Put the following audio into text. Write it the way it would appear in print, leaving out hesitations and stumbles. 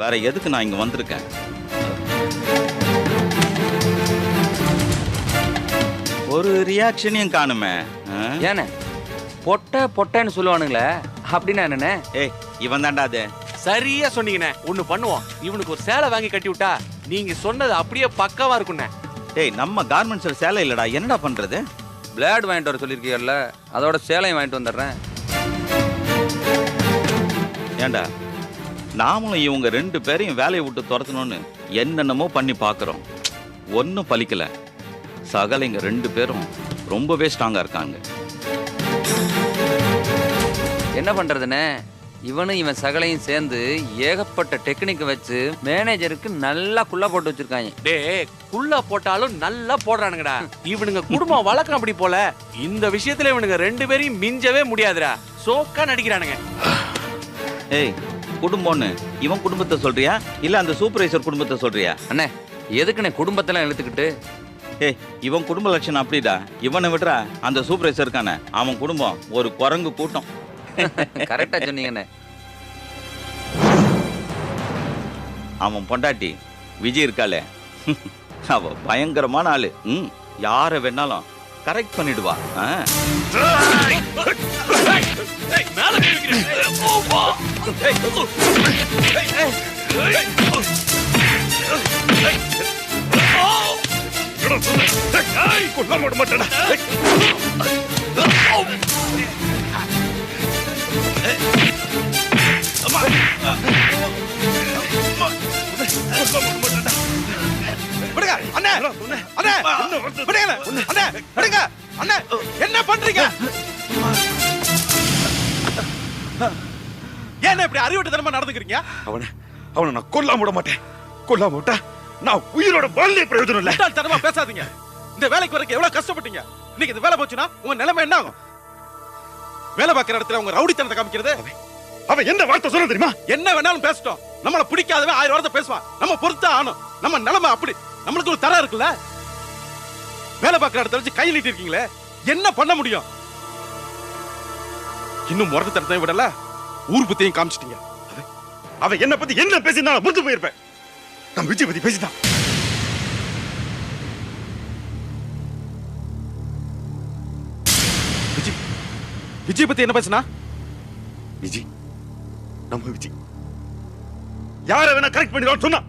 வேற எதுக்கு நான் இங்க வந்திருக்கேன்? ஒரு ரியாக்ஷனையும் காணுமே. ஏண்ணே பொட்டன்னு சொல்லுவானுங்களே அப்படின்னா என்னண்ணே? ஏய், இவன் தாண்டா அது. சரியா சொன்னீங்கண்ணே. ஒண்ணு பண்ணுவோம், இவனுக்கு ஒரு சேலை வாங்கி கட்டி விட்டா நீங்க சொன்னது அப்படியே பக்காவா இருக்குண்ணே. ஏய், நம்ம கார்மெண்ட்ஸ்ல சேலை இல்லடா, என்னடா பண்றது? பிளேட் வாங்கிட்டு வர சொல்லியிருக்கீங்கல்ல, அதோட சேலையும் வாங்கிட்டு வந்துடுறேன். ஏண்டா, நாமளும் இவங்க 2 பேரையும் வேலையை விட்டு துரத்தணும்னு என்னென்னமோ பண்ணி பார்க்குறோம். ஒன்றும் பலிக்கல. சகலைங்க 2 பேரும் ரொம்பவே ஸ்ட்ராங்கா இருக்காங்க. என்ன பண்றதுண்ணே, இவனும் இவன் சகலையும் சேர்ந்து ஏகப்பட்ட டெக்னிக் வச்சு மேனேஜருக்கு நல்லா குள்ள போட்டு வச்சிருக்காங்க. டேய், குள்ள போட்டாலும் நல்லா போடுறானுங்கடா. இவனுங்க குடும்பம் வழக்கம் அப்படி போல. இந்த விஷயத்துல இவனுங்க 2 பேரையும் மிஞ்சவே முடியாதுடா. சோக்கா நடிக்கிறானுங்க. ஏய், குடும்பம்னு இவன் குடும்பத்தை சொல்றியா இல்ல அந்த சூப்பர்வைசர் குடும்பத்தை சொல்றியா? அண்ணே எதுக்குண்ணே குடும்பத்தெல்லாம் எடுத்துக்கிட்டு? ஏய், இவன் குடும்ப லட்சணம் அப்படிடா. இவனை விடுறா, அந்த சூப்பர்வைசர் இருக்கானே, அவன் குடும்பம் ஒரு குரங்கு கூட்டம். கரெக்டா சொன்னீங்கண்ணே. அவன் பொண்டாட்டி விஜய் இருக்காளே, அவ பயங்கரமான ஆளு. யாரை வேணாலும் கரெக்ட் பண்ணிடுவா. என்ன பண்றீங்க? ஏன் இப்படி அறிவுட்டத்தனமா நடந்துக்கிறீங்க? அவனை நான் கொல்லாம விட மாட்டேன். கொல்லாம விட்டா நான் உயிரோட வாழ்ந்தே பிரயோஜனம் இல்ல. முட்டாள்தனமா பேசாதீங்க. இந்த வேலைக்கு வரக்கு எவ்வளவு கஷ்டப்பட்டீங்க. இன்னைக்கு இந்த வேலை போச்சுன்னா உங்க நிலைமை என்ன ஆகும்? வேலை பார்க்கிற இடத்துல உங்க ரவுடித்தனத்தை காமிக்கிறது. அவன் என்ன வார்த்தை சொன்ன தெரியுமா? என்ன வேணாலும் பேசட்டும். நம்மள பிடிக்காதவன் 1000 வார்த்தை பேசுவான். நம்ம பொறுத்தா ஆனும். நம்ம நிலைமை அப்படி. நம்மளுக்கு ஒரு தரம் இருக்குல்ல. வேலை பார்க்கிற இடத்துல வச்சு கை நீட்டி இருக்கீங்களே, என்ன பண்ண முடியும்? இன்னும் முரட்டுத்தனத்தை விடல, ஊர் பத்தியும் காமிச்சிட்டீங்க. அவன் என்ன பத்தி என்ன பேசினா புரிஞ்சு போயிருப்பேன். நான் விஜய் பத்தி பேசிதான். விஜய் பத்தி என்ன பேசினா? விஜய் நம்ம விஜய் யாரை வேணா கரெக்ட் பண்ணிடுவான்னு சொன்னா